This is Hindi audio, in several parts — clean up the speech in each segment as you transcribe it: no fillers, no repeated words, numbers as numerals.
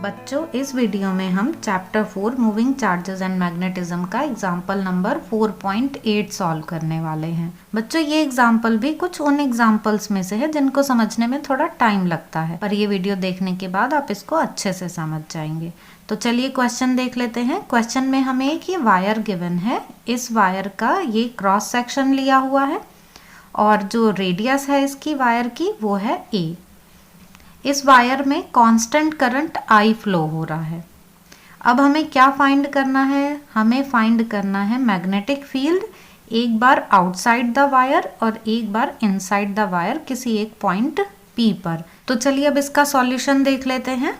बच्चों, इस वीडियो में हम chapter 4 moving charges and magnetism का एग्जाम्पल नंबर 4.8 सॉल्व करने वाले हैं। बच्चों, ये एग्जाम्पल भी कुछ उन एग्जाम्पल्स में से है जिनको समझने में थोड़ा टाइम लगता है, पर ये वीडियो देखने के बाद आप इसको अच्छे से समझ जाएंगे। तो चलिए क्वेश्चन देख लेते हैं। क्वेश्चन में हमें एक ये वायर गिवन है, इस वायर का ये क्रॉस सेक्शन लिया हुआ है और जो रेडियस है इसकी वायर की वो है a। इस वायर में कांस्टेंट करंट I फ्लो हो रहा है। अब हमें क्या फाइंड करना है? हमें फाइंड करना है मैग्नेटिक फील्ड, एक बार आउटसाइड द वायर और एक बार इनसाइड द वायर किसी एक पॉइंट P पर। तो चलिए अब इसका सॉल्यूशन देख लेते हैं।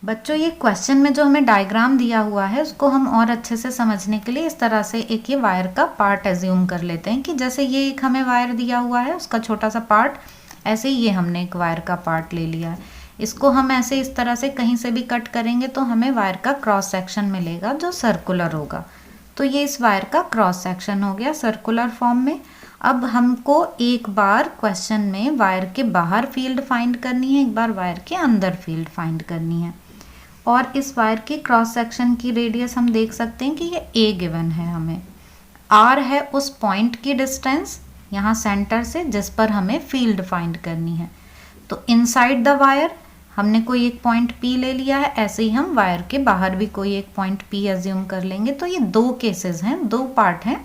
बच्चों, ये क्वेश्चन में जो हमें डायग्राम दिया हुआ है उसको हम और अच्छे से समझने के लिए इस तरह से एक ये वायर का पार्ट एज्यूम कर लेते हैं कि जैसे ये एक हमें वायर दिया हुआ है, उसका छोटा सा पार्ट, ऐसे ही ये हमने एक वायर का पार्ट ले लिया है। इसको हम ऐसे इस तरह से कहीं से भी कट करेंगे तो हमें वायर का क्रॉस सेक्शन मिलेगा जो सर्कुलर होगा। तो ये इस वायर का क्रॉस सेक्शन हो गया सर्कुलर फॉर्म में। अब हमको एक बार क्वेश्चन में वायर के बाहर फील्ड फाइंड करनी है, एक बार वायर के अंदर फील्ड फाइंड करनी है। और इस वायर की क्रॉस सेक्शन की रेडियस हम देख सकते हैं कि ये a गिवन है हमें। r है उस पॉइंट की डिस्टेंस यहाँ सेंटर से जिस पर हमें फील्ड फाइंड करनी है। तो इनसाइड द वायर हमने कोई एक पॉइंट P ले लिया है, ऐसे ही हम वायर के बाहर भी कोई एक पॉइंट P एज्यूम कर लेंगे। तो ये दो केसेस हैं, दो पार्ट हैं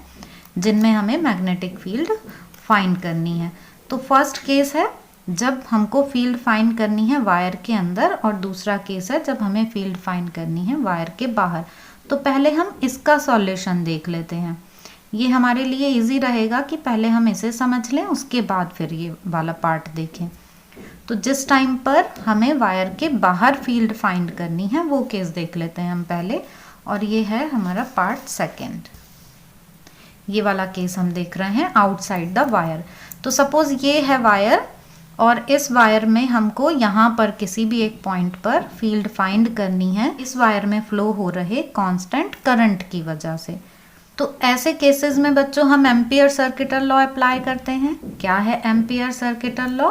जिनमें हमें मैग्नेटिक फील्ड फाइंड करनी है। तो फर्स्ट केस है जब हमको फील्ड फाइंड करनी है वायर के अंदर और दूसरा केस है जब हमें फील्ड फाइंड करनी है वायर के बाहर। तो पहले हम इसका सॉल्यूशन देख लेते हैं। ये हमारे लिए इजी रहेगा कि पहले हम इसे समझ लें, उसके बाद फिर ये वाला पार्ट देखें। तो जिस टाइम पर हमें वायर के बाहर फील्ड फाइंड करनी है वो केस देख लेते हैं हम पहले, और ये है हमारा पार्ट सेकेंड। ये वाला केस हम देख रहे हैं आउटसाइड द वायर। तो सपोज ये है वायर और इस वायर में हमको यहाँ पर किसी भी एक पॉइंट पर फील्ड फाइंड करनी है इस वायर में फ्लो हो रहे कांस्टेंट करंट की वजह से। तो ऐसे केसेस में बच्चों हम एम्पियर सर्किटल लॉ अप्लाई करते हैं। क्या है Ampere circuital law?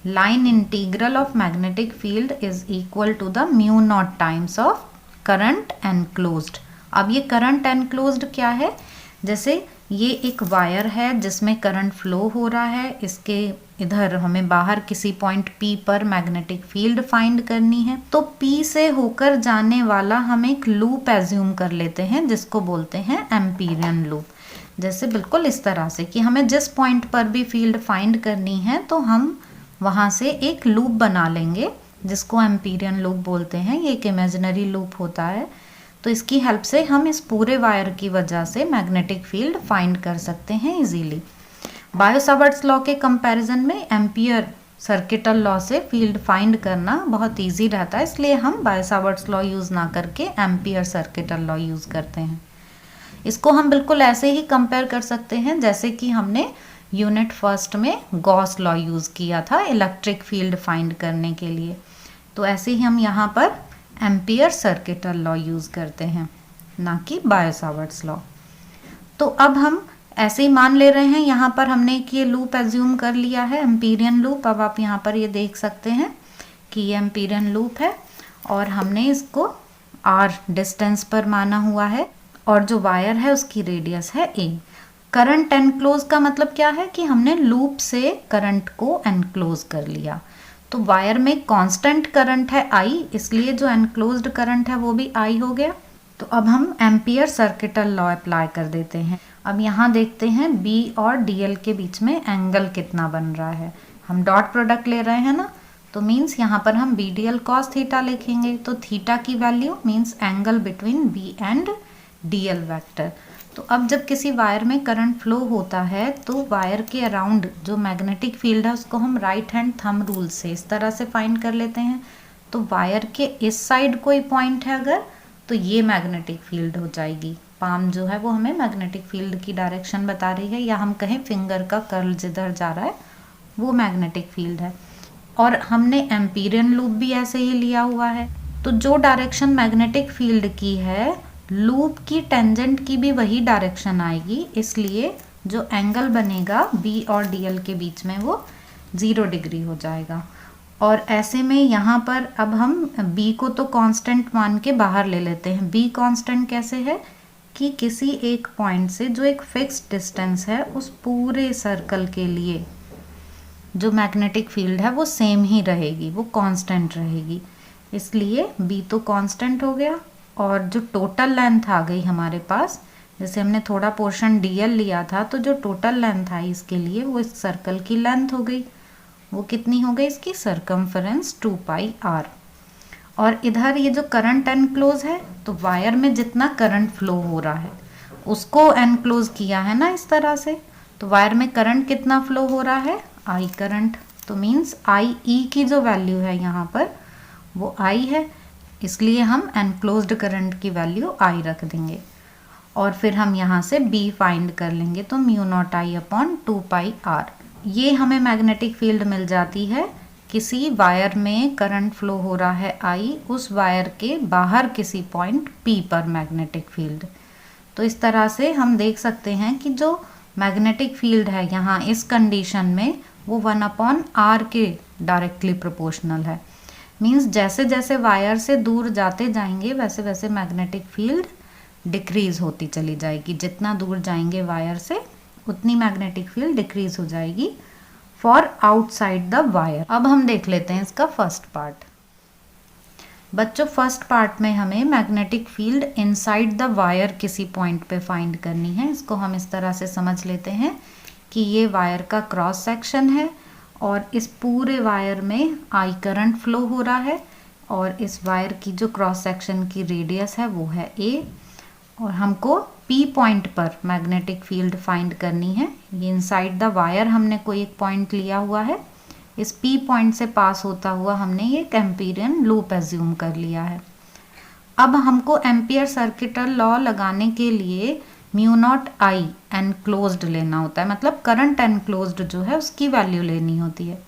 Line integral of magnetic field is equal to the mu naught times of current enclosed. अब ये करंट एनक्लोज्ड क्या है? जैसे ये एक वायर है जिसमें करंट फ्लो हो रहा है, इसके इधर हमें बाहर किसी पॉइंट P पर मैग्नेटिक फील्ड फाइंड करनी है। तो P से होकर जाने वाला हम एक लूप एज्यूम कर लेते हैं जिसको बोलते हैं एम्पीरियन लूप। जैसे बिल्कुल इस तरह से कि हमें जिस पॉइंट पर भी फील्ड फाइंड करनी है तो हम वहाँ से एक लूप बना लेंगे जिसको एम्पीरियन लूप बोलते हैं। ये एक इमेजिनरी लूप होता है। तो इसकी हेल्प से हम इस पूरे वायर की वजह से मैग्नेटिक फील्ड फाइंड कर सकते हैं इजीली। बायो-सावर्ट्स लॉ के कंपैरिजन में एम्पियर सर्किटल लॉ से फील्ड फाइंड करना बहुत इजी रहता है, इसलिए हम बायो-सावर्ट्स लॉ यूज़ ना करके एम्पियर सर्किटल लॉ यूज़ करते हैं। इसको हम बिल्कुल ऐसे ही कंपेयर कर सकते हैं जैसे कि हमने यूनिट फर्स्ट में गॉस लॉ यूज़ किया था इलेक्ट्रिक फील्ड फाइंड करने के लिए। तो ऐसे ही हम यहाँ पर एम्पियर सर्किटल लॉ यूज़ करते हैं, ना कि बायो-सावर्ट्स लॉ। तो अब हम ऐसे ही मान ले रहे हैं, यहाँ पर हमने एक ये लूप एज्यूम कर लिया है एम्पीरियन लूप। अब आप यहाँ पर ये देख सकते हैं कि ये एम्पीरियन लूप है और हमने इसको r डिस्टेंस पर माना हुआ है और जो वायर है उसकी रेडियस है a। करंट एनक्लोज का मतलब क्या है कि हमने लूप से करंट को एनक्लोज कर लिया। तो वायर में कांस्टेंट करंट है I, इसलिए जो एनक्लोज्ड करंट है वो भी I हो गया। तो अब हम एम्पियर सर्किटल लॉ अप्लाई कर देते हैं। अब यहाँ देखते हैं B और DL के बीच में एंगल कितना बन रहा है। हम डॉट प्रोडक्ट ले रहे हैं ना, तो मीन्स यहाँ पर हम BDL cos थीटा लिखेंगे। तो थीटा की value means angle between B and DL vector. तो अब जब किसी वायर में करंट फ्लो होता है तो वायर के अराउंड जो मैग्नेटिक फील्ड है उसको हम राइट हैंड थंब रूल से इस तरह से फाइंड कर लेते हैं। तो वायर के इस साइड कोई पॉइंट है अगर, तो ये मैग्नेटिक फील्ड हो जाएगी। पाम जो है वो हमें मैग्नेटिक फील्ड की डायरेक्शन बता रही है, या हम कहें फिंगर का कर्ल जिधर जा रहा है वो मैग्नेटिक फील्ड है। और हमने एम्पीरियन लूप भी ऐसे ही लिया हुआ है। तो जो डायरेक्शन मैग्नेटिक फील्ड की है लूप की टेंजेंट की भी वही डायरेक्शन आएगी, इसलिए जो एंगल बनेगा B और DL के बीच में वो 0 डिग्री हो जाएगा। और ऐसे में यहाँ पर अब हम b को तो कांस्टेंट मान के बाहर ले लेते हैं। b कांस्टेंट कैसे है कि किसी एक पॉइंट से जो एक फिक्स्ड डिस्टेंस है उस पूरे सर्कल के लिए जो मैग्नेटिक फील्ड है वो सेम ही रहेगी, वो कांस्टेंट रहेगी। इसलिए b तो कांस्टेंट हो गया और जो टोटल लेंथ आ गई हमारे पास, जैसे हमने थोड़ा पोर्शन dl लिया था तो जो टोटल लेंथ आई इसके लिए वो इस सर्कल की लेंथ हो गई। वो कितनी हो गई इसकी सरकमफेरेंस 2πr। और इधर ये जो करंट एनक्लोज है तो वायर में जितना करंट फ्लो हो रहा है उसको एनक्लोज किया है ना इस तरह से, तो वायर में करंट कितना फ्लो हो रहा है, I करंट। तो मीन्स IE की जो वैल्यू है यहाँ पर वो I है, इसलिए हम एनक्लोज्ड करंट की वैल्यू I रख देंगे। और फिर हम यहाँ से B फाइंड कर लेंगे, तो μ0I/2πr। ये हमें मैग्नेटिक फील्ड मिल जाती है। किसी वायर में करंट फ्लो हो रहा है I, उस वायर के बाहर किसी पॉइंट P पर मैग्नेटिक फील्ड। तो इस तरह से हम देख सकते हैं कि जो मैग्नेटिक फील्ड है यहाँ इस कंडीशन में वो 1/r के डायरेक्टली प्रोपोर्शनल है। मीन्स जैसे जैसे वायर से दूर जाते जाएंगे वैसे वैसे मैग्नेटिक फील्ड डिक्रीज होती चली जाएगी। जितना दूर जाएंगे वायर से उतनी मैग्नेटिक फील्ड डिक्रीज हो जाएगी फॉर आउटसाइड द वायर। अब हम देख लेते हैं इसका फर्स्ट पार्ट। बच्चों फर्स्ट पार्ट में हमें magnetic field inside the wire किसी पॉइंट पे फाइंड करनी है। इसको हम इस तरह से समझ लेते हैं कि ये वायर का क्रॉस सेक्शन है और इस पूरे वायर में I करंट फ्लो हो रहा है और इस वायर की जो क्रॉस सेक्शन की रेडियस है वो है A, और हमको P पॉइंट पर मैग्नेटिक फील्ड फाइंड करनी है। ये इनसाइड द वायर हमने कोई एक पॉइंट लिया हुआ है, इस P पॉइंट से पास होता हुआ हमने ये एम्पीरियन लूप एज्यूम कर लिया है। अब हमको एम्पियर सर्किटल लॉ लगाने के लिए μ0I एनक्लोज्ड लेना होता है, मतलब करंट एनक्लोज्ड जो है उसकी वैल्यू लेनी होती है।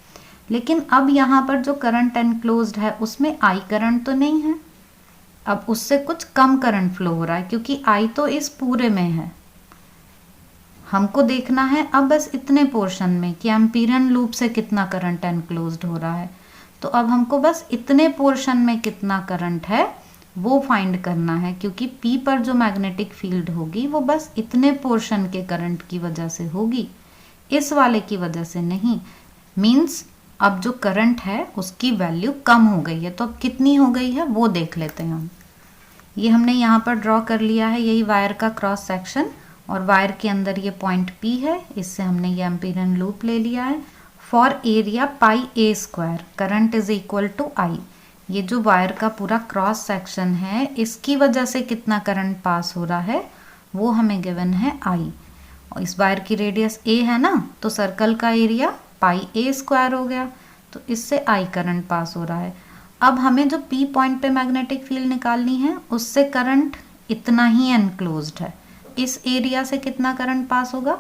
लेकिन अब यहाँ पर जो करंट एनक्लोज्ड है उसमें I करंट तो नहीं है, अब उससे कुछ कम करंट फ्लो हो रहा है क्योंकि I तो इस पूरे में है। हमको देखना है अब बस इतने पोर्शन में कि एम्पीरियन लूप से कितना करंट एनक्लोज्ड हो रहा है। तो अब हमको बस इतने पोर्शन में कितना करंट है वो फाइंड करना है, क्योंकि P पर जो मैग्नेटिक फील्ड होगी वो बस इतने पोर्शन के करंट की वजह से होगी, इस वाले की वजह से नहीं। मीन्स अब जो करंट है उसकी वैल्यू कम हो गई है। तो अब कितनी हो गई है वो देख लेते हैं हम। ये हमने यहाँ पर ड्रॉ कर लिया है, यही वायर का क्रॉस सेक्शन, और वायर के अंदर ये पॉइंट P है, इससे हमने ये एम्पीरियन लूप ले लिया है। For area πa² current is equal to I। ये जो वायर का पूरा क्रॉस सेक्शन है इसकी वजह से कितना करंट पास हो रहा है वो हमें गिवन है I, और इस वायर की रेडियस A है ना, तो सर्कल का एरिया πa² हो गया, तो इससे I करंट पास हो रहा है। अब हमें जो P पॉइंट पे मैग्नेटिक फील्ड निकालनी है उससे करंट इतना ही एनक्लोज्ड है, इस एरिया से कितना करंट पास होगा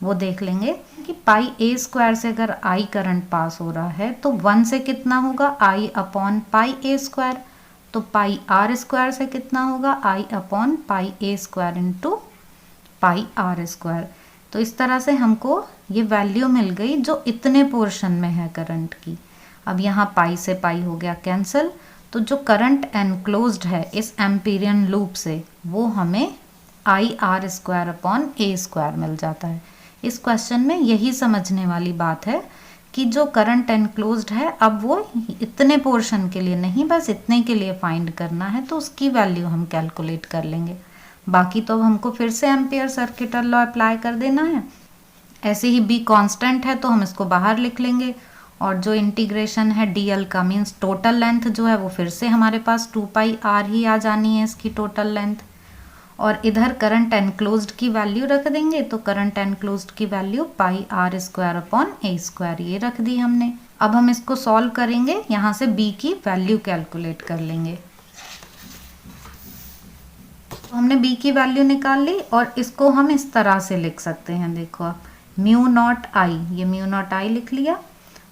वो देख लेंगे कि πa² से अगर I करंट पास हो रहा है तो 1 से कितना होगा I/πa², तो πr² से कितना होगा I/πa² इंटू πr²। तो इस तरह से हमको ये वैल्यू मिल गई जो इतने पोर्शन में है करंट की। अब यहाँ पाई से पाई हो गया कैंसिल, तो जो करंट एनक्लोज्ड है इस एम्पीरियन लूप से वो हमें IR²/a² मिल जाता है। इस क्वेश्चन में यही समझने वाली बात है कि जो करंट एनक्लोज्ड है अब वो इतने पोर्शन के लिए नहीं, बस इतने के लिए फाइंड करना है, तो उसकी वैल्यू हम कैलकुलेट कर लेंगे। बाकी तो हमको फिर से एम्पियर सर्किटल लॉ अप्लाई कर देना है। ऐसे ही B कांस्टेंट है तो हम इसको बाहर लिख लेंगे, और जो इंटीग्रेशन है dl का मीन्स टोटल लेंथ जो है वो फिर से हमारे पास 2πr ही आ जानी है इसकी टोटल लेंथ, और इधर करंट एनक्लोज्ड की वैल्यू रख देंगे, तो करंट एनक्लोज्ड की वैल्यू πr²/a², ये रख दी हमने। अब हम इसको सॉल्व करेंगे, यहाँ से B की वैल्यू कैलकुलेट कर लेंगे। तो हमने B की वैल्यू निकाल ली और इसको हम इस तरह से लिख सकते हैं, देखो आप μ0I, ये μ0I लिख लिया,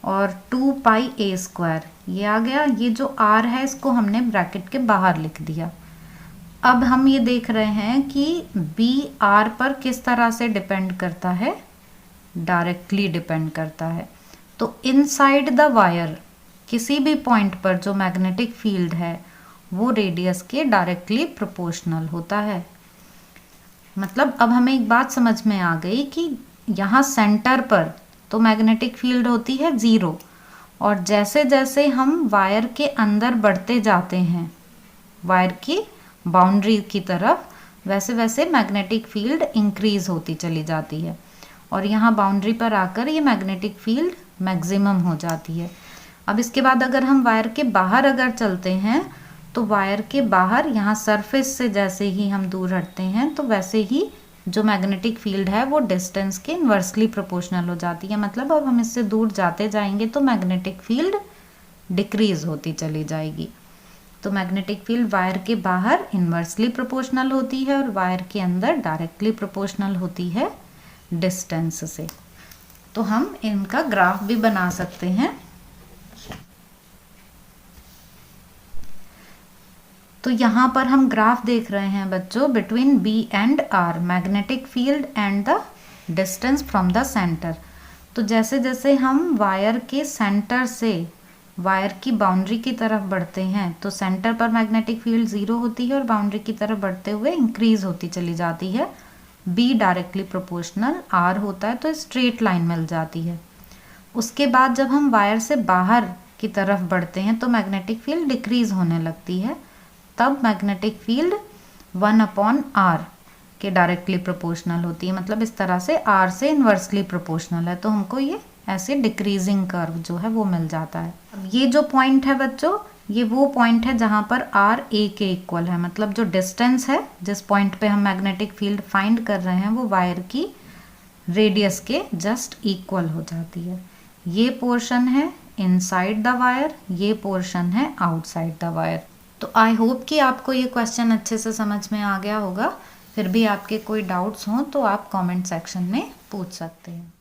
और 2πa² ये आ गया। ये जो R है इसको हमने ब्रैकेट के बाहर लिख दिया। अब हम ये देख रहे हैं कि B R पर किस तरह से डिपेंड करता है, डायरेक्टली डिपेंड करता है। तो इनसाइड द वायर किसी भी पॉइंट पर जो मैग्नेटिक फील्ड है वो रेडियस के डायरेक्टली प्रोपोर्शनल होता है। मतलब अब हमें एक बात समझ में आ गई कि यहाँ सेंटर पर तो मैग्नेटिक फील्ड होती है 0, और जैसे जैसे हम वायर के अंदर बढ़ते जाते हैं वायर की बाउंड्री की तरफ, वैसे वैसे मैग्नेटिक फील्ड इंक्रीज होती चली जाती है, और यहाँ बाउंड्री पर आकर ये मैग्नेटिक फील्ड मैक्सिमम हो जाती है। अब इसके बाद अगर हम वायर के बाहर अगर चलते हैं तो वायर के बाहर यहाँ सरफेस से जैसे ही हम दूर हटते हैं तो वैसे ही जो मैग्नेटिक फील्ड है वो डिस्टेंस के इन्वर्सली प्रोपोर्शनल हो जाती है। मतलब अब हम इससे दूर जाते जाएंगे तो मैग्नेटिक फील्ड डिक्रीज होती चली जाएगी। तो मैग्नेटिक फील्ड वायर के बाहर इन्वर्सली प्रोपोर्शनल होती है और वायर के अंदर डायरेक्टली प्रोपोर्शनल होती है डिस्टेंस से। तो हम इनका ग्राफ भी बना सकते हैं। तो यहाँ पर हम ग्राफ देख रहे हैं बच्चों, between B and R magnetic field and the distance from the centre. तो जैसे जैसे हम वायर के सेंटर से वायर की बाउंड्री की तरफ बढ़ते हैं तो सेंटर पर मैग्नेटिक फील्ड 0 होती है और बाउंड्री की तरफ बढ़ते हुए इंक्रीज होती चली जाती है। बी डायरेक्टली प्रोपोर्शनल, आर होता है तो स्ट्रेट लाइन मिल जाती है। उसके बाद जब हम वायर से बाहर की तरफ बढ़ते हैं तो मैग्नेटिक फील्ड डिक्रीज होने लगती है। तब मैग्नेटिक फील्ड 1/r के डायरेक्टली प्रोपोर्शनल होती है। मतलब इस तरह से r से इन्वर्सली प्रोपोर्शनल है, तो हमको ये ऐसे डिक्रीजिंग कर्व जो है वो मिल जाता है। अब ये जो पॉइंट है बच्चों, ये वो पॉइंट है जहाँ पर r a के इक्वल है। मतलब जो डिस्टेंस है जिस पॉइंट पे हम मैग्नेटिक फील्ड फाइंड कर रहे हैं वो वायर की रेडियस के जस्ट इक्वल हो जाती है। ये पोर्शन है इनसाइड द वायर, ये पोर्शन है आउटसाइड द वायर। तो आई होप कि आपको ये क्वेश्चन अच्छे से समझ में आ गया होगा। फिर भी आपके कोई डाउट्स हों तो आप कमेंट सेक्शन में पूछ सकते हैं।